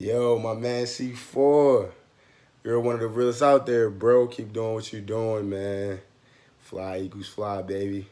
Yo, my man C4. You're one of the realest out there, bro. Keep doing what you're doing, man. Fly, Eagles fly, baby.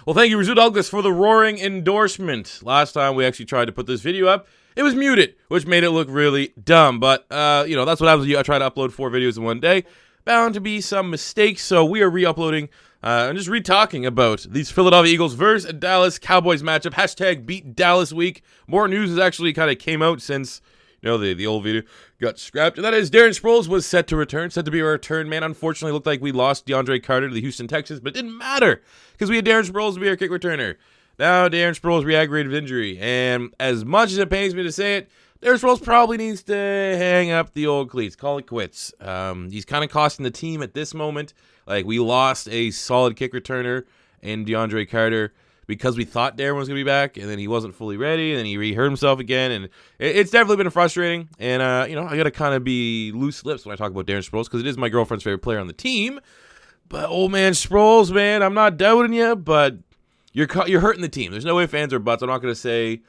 Well, thank you, Rizzo Douglas, for the roaring endorsement. Last time we actually tried to put this video up, it was muted, which made it look really dumb. But, that's what happens when I try to upload 4 videos in one day. Bound to be some mistakes, so we are re-uploading and just re-talking about these Philadelphia Eagles versus Dallas Cowboys matchup. Hashtag beat Dallas week. More news has actually kind of came out since the old video got scrapped. And that is Darren Sproles was set to return, said to be a return man. Unfortunately, looked like we lost DeAndre Carter to the Houston Texans, but it didn't matter because we had Darren Sproles to be our kick returner. Now Darren Sproles re-aggravated injury, and as much as it pains me to say it, Darren Sproles probably needs to hang up the old cleats, call it quits. He's kind of costing the team at this moment. Like, we lost a solid kick returner in DeAndre Carter because we thought Darren was going to be back, and then he wasn't fully ready, and then he re-hurt himself again, and it's definitely been frustrating, and, I got to kind of be loose lips when I talk about Darren Sproles, because it is my girlfriend's favorite player on the team, but, old man Sproles, man, I'm not doubting you, but you're hurting the team. There's no way fans or buts. I'm not going to say,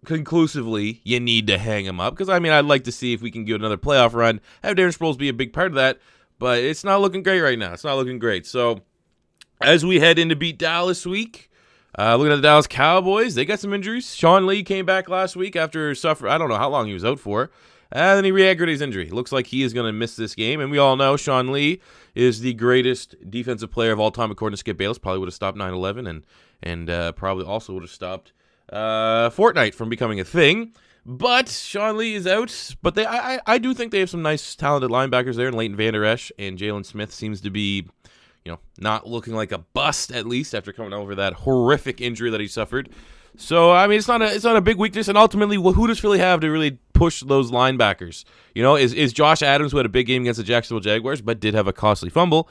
conclusively, you need to hang him up, because, I'd like to see if we can get another playoff run, have Darren Sproles be a big part of that, but it's not looking great right now. It's not looking great, so as we head into beat Dallas week, looking at the Dallas Cowboys, they got some injuries. Sean Lee came back last week after suffering, I don't know how long he was out for, and then he re-aggravated his injury. Looks like he is going to miss this game, and we all know Sean Lee is the greatest defensive player of all time according to Skip Bayless. Probably would have stopped 9/11 and probably also would have stopped Fortnite from becoming a thing. But Sean Lee is out, but I do think they have some nice talented linebackers there, and Leighton Vander Esch and Jalen Smith seems to be not looking like a bust, at least, after coming over that horrific injury that he suffered. So, it's not a big weakness, and ultimately, who does Philly have to really push those linebackers? Is Josh Adams, who had a big game against the Jacksonville Jaguars, but did have a costly fumble,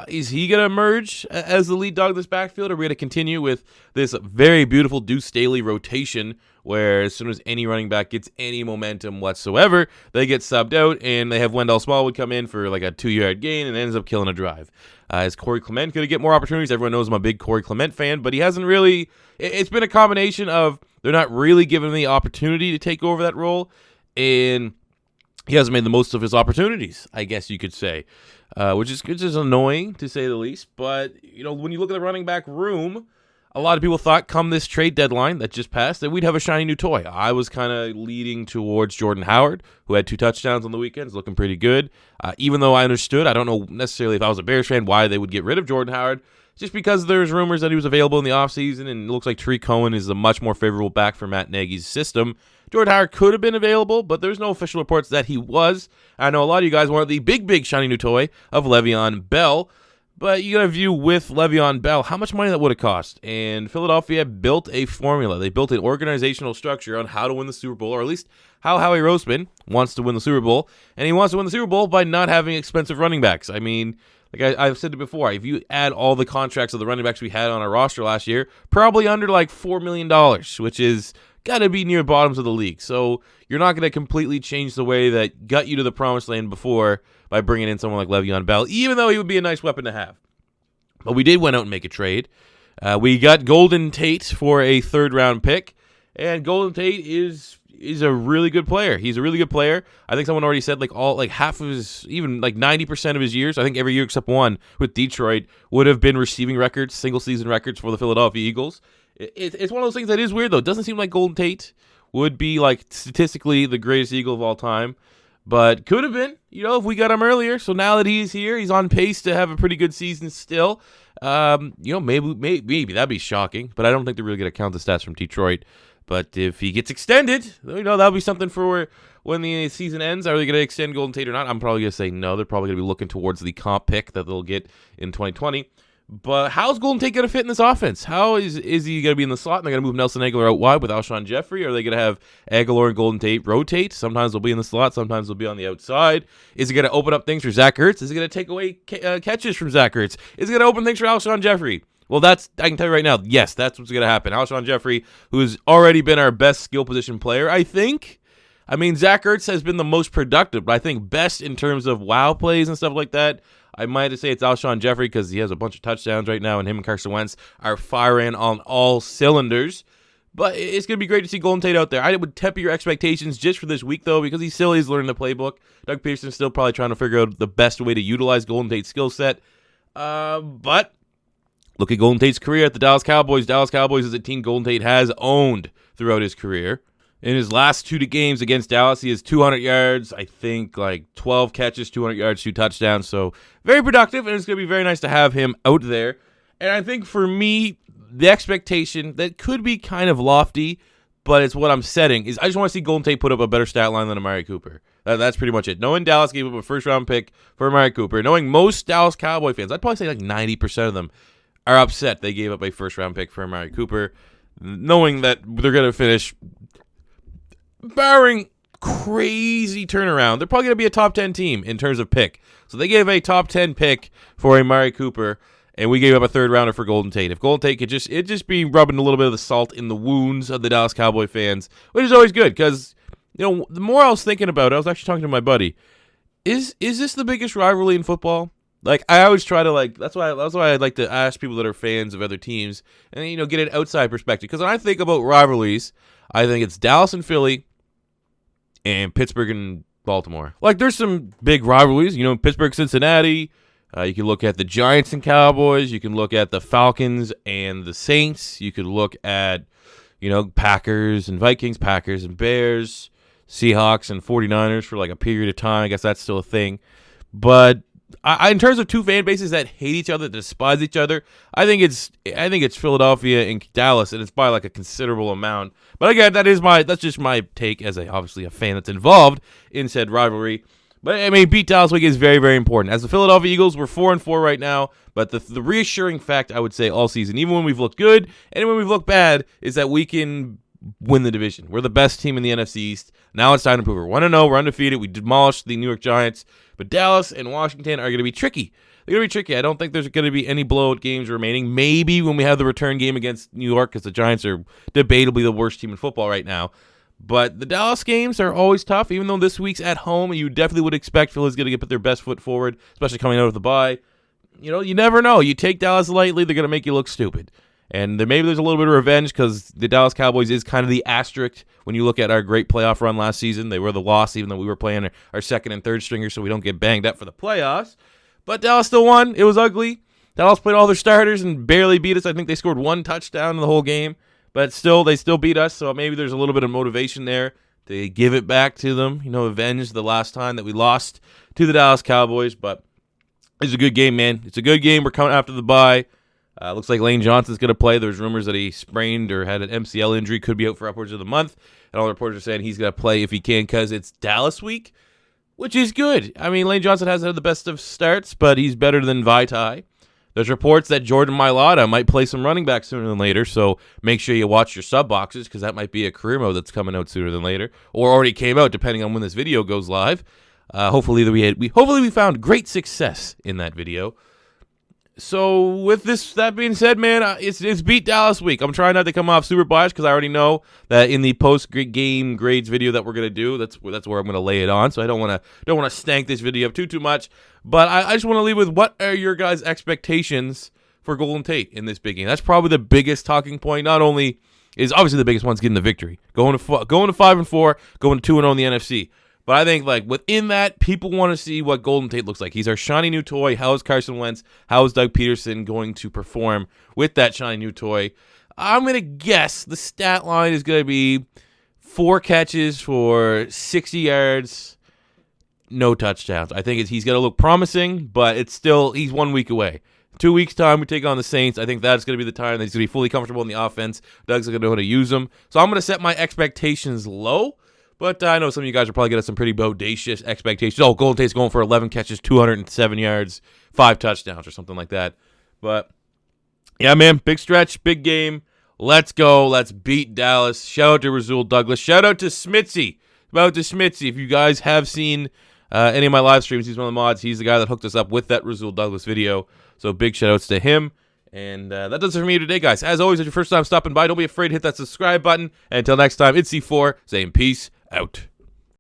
is he going to emerge as the lead dog of this backfield, or are we going to continue with this very beautiful Deuce Staley rotation, where as soon as any running back gets any momentum whatsoever, they get subbed out, and they have Wendell Smallwood come in for like a 2-yard gain and ends up killing a drive. Is Corey Clement going to get more opportunities? Everyone knows I'm a big Corey Clement fan, but he hasn't really. It's been a combination of they're not really giving him the opportunity to take over that role, and he hasn't made the most of his opportunities, I guess you could say, which is annoying to say the least. But when you look at the running back room, a lot of people thought come this trade deadline that just passed that we'd have a shiny new toy. I was kind of leading towards Jordan Howard, who had 2 touchdowns on the weekends, looking pretty good. Even though I understood, I don't know necessarily if I was a Bears fan, why they would get rid of Jordan Howard, just because there's rumors that he was available in the offseason, and it looks like Tariq Cohen is a much more favorable back for Matt Nagy's system. Jordan Howard could have been available, but there's no official reports that he was. I know a lot of you guys wanted the big shiny new toy of Le'Veon Bell. But you got to view with Le'Veon Bell how much money that would have cost. And Philadelphia built a formula. They built an organizational structure on how to win the Super Bowl, or at least how Howie Roseman wants to win the Super Bowl. And he wants to win the Super Bowl by not having expensive running backs. I've said it before, if you add all the contracts of the running backs we had on our roster last year, probably under like $4 million, which is got to be near bottoms of the league. So you're not going to completely change the way that got you to the promised land before by bringing in someone like Le'Veon Bell, even though he would be a nice weapon to have. But we did went out and make a trade. We got Golden Tate for a 3rd-round pick, and Golden Tate is a really good player. He's a really good player. I think someone already said half of his, even 90% of his years, I think every year except one with Detroit, would have been receiving records, single-season records for the Philadelphia Eagles. It's one of those things that is weird, though. It doesn't seem like Golden Tate would be, statistically the greatest Eagle of all time. But could have been, if we got him earlier. So now that he's here, he's on pace to have a pretty good season still. Maybe that'd be shocking. But I don't think they're really going to count the stats from Detroit. But if he gets extended, that'll be something for when the season ends. Are they going to extend Golden Tate or not? I'm probably going to say no. They're probably going to be looking towards the comp pick that they'll get in 2020. But how's Golden Tate going to fit in this offense? How is he going to be in the slot? And they're going to move Nelson Aguilar out wide with Alshon Jeffrey? Or are they going to have Aguilar and Golden Tate rotate? Sometimes they'll be in the slot. Sometimes they'll be on the outside. Is it going to open up things for Zach Ertz? Is it going to take away catches from Zach Ertz? Is it going to open things for Alshon Jeffrey? Well, I can tell you right now, yes, that's what's going to happen. Alshon Jeffrey, who has already been our best skill position player, I think. Zach Ertz has been the most productive, but I think best in terms of wow plays and stuff like that. I might have to say it's Alshon Jeffrey because he has a bunch of touchdowns right now, and him and Carson Wentz are firing on all cylinders. But it's going to be great to see Golden Tate out there. I would temper your expectations just for this week, though, because he still is learning the playbook. Doug Peterson's still probably trying to figure out the best way to utilize Golden Tate's skill set. But look at Golden Tate's career at the Dallas Cowboys. Dallas Cowboys is a team Golden Tate has owned throughout his career. In his last 2 games against Dallas, he has 200 yards, I think like 12 catches, 200 yards, 2 touchdowns. So very productive, and it's going to be very nice to have him out there. And I think for me, the expectation that could be kind of lofty, but it's what I'm setting, is I just want to see Golden Tate put up a better stat line than Amari Cooper. That's pretty much it. Knowing Dallas gave up a first-round pick for Amari Cooper, knowing most Dallas Cowboy fans, I'd probably say like 90% of them are upset they gave up a first-round pick for Amari Cooper, knowing that they're going to finish, barring crazy turnaround, they're probably going to be a top 10 team in terms of pick. So they gave a top 10 pick for Amari Cooper, and we gave up a third rounder for Golden Tate. If Golden Tate could just be rubbing a little bit of the salt in the wounds of the Dallas Cowboy fans, which is always good, because the more I was thinking about it, I was actually talking to my buddy. Is this the biggest rivalry in football? Like, I always try to that's why I like to ask people that are fans of other teams and get an outside perspective. Because when I think about rivalries, I think it's Dallas and Philly and Pittsburgh and Baltimore. Like, there's some big rivalries, Pittsburgh, Cincinnati. You can look at the Giants and Cowboys. You can look at the Falcons and the Saints. You could look at, Packers and Vikings, Packers and Bears, Seahawks and 49ers for like a period of time. I guess that's still a thing. But in terms of two fan bases that hate each other, that despise each other, I think it's Philadelphia and Dallas, and it's by like a considerable amount. But again, that's just my take as obviously a fan that's involved in said rivalry. But, I mean, beat Dallas week is very, very important. As the Philadelphia Eagles, we're 4-4 right now. But the reassuring fact, I would say, all season, even when we've looked good and when we've looked bad, is that we can win the division. We're the best team in the NFC East. Now it's time to prove it. We're 1-0. We're undefeated. We demolished the New York Giants. But Dallas and Washington are going to be tricky. They're going to be tricky. I don't think there's going to be any blowout games remaining. Maybe when we have the return game against New York, because the Giants are debatably the worst team in football right now. But the Dallas games are always tough, even though this week's at home. You definitely would expect Philly's going to put their best foot forward, especially coming out of the bye. You never know. You take Dallas lightly, they're going to make you look stupid. And maybe there's a little bit of revenge because the Dallas Cowboys is kind of the asterisk when you look at our great playoff run last season. They were the loss, even though we were playing our second and third stringers, so we don't get banged up for the playoffs. But Dallas still won. It was ugly. Dallas played all their starters and barely beat us. I think they scored 1 touchdown in the whole game. But they still beat us, so maybe there's a little bit of motivation there to give it back to them, avenge the last time that we lost to the Dallas Cowboys. But it's a good game, man. It's a good game. We're coming after the bye. Looks like Lane Johnson's going to play. There's rumors that he sprained or had an MCL injury, could be out for upwards of the month. And all the reporters are saying he's going to play if he can because it's Dallas week, which is good. I mean, Lane Johnson hasn't had the best of starts, but he's better than Vaitai. There's reports that Jordan Mailata might play some running back sooner than later, so make sure you watch your sub boxes because that might be a career mode that's coming out sooner than later, or already came out depending on when this video goes live. Hopefully we found great success in that video. So with that being said, man, it's beat Dallas week. I'm trying not to come off super biased because I already know that in the post-game grades video that we're gonna do, that's where I'm gonna lay it on. So I don't want to stank this video up too much. But I just want to leave with, what are your guys' expectations for Golden Tate in this big game? That's probably the biggest talking point. Not only is obviously the biggest one's getting the victory, going to 5-4, going to 2-0 in the NFC. But I think within that, people want to see what Golden Tate looks like. He's our shiny new toy. How is Carson Wentz? How is Doug Peterson going to perform with that shiny new toy? I'm going to guess the stat line is going to be 4 catches for 60 yards, no touchdowns. I think he's going to look promising, but he's 1 week away. 2 weeks' time, we take on the Saints. I think that's going to be the time that he's going to be fully comfortable in the offense. Doug's going to know how to use them. So I'm going to set my expectations low. But I know some of you guys are probably getting some pretty bodacious expectations. Oh, Golden Tate's going for 11 catches, 207 yards, 5 touchdowns or something like that. But, yeah, man, big stretch, big game. Let's go. Let's beat Dallas. Shout out to Rasul Douglas. Shout out to Smitzy. If you guys have seen any of my live streams, he's one of the mods. He's the guy that hooked us up with that Rasul Douglas video. So big shout outs to him. And that does it for me today, guys. As always, if it's your first time stopping by, don't be afraid to hit that subscribe button. And until next time, it's C4 saying peace out.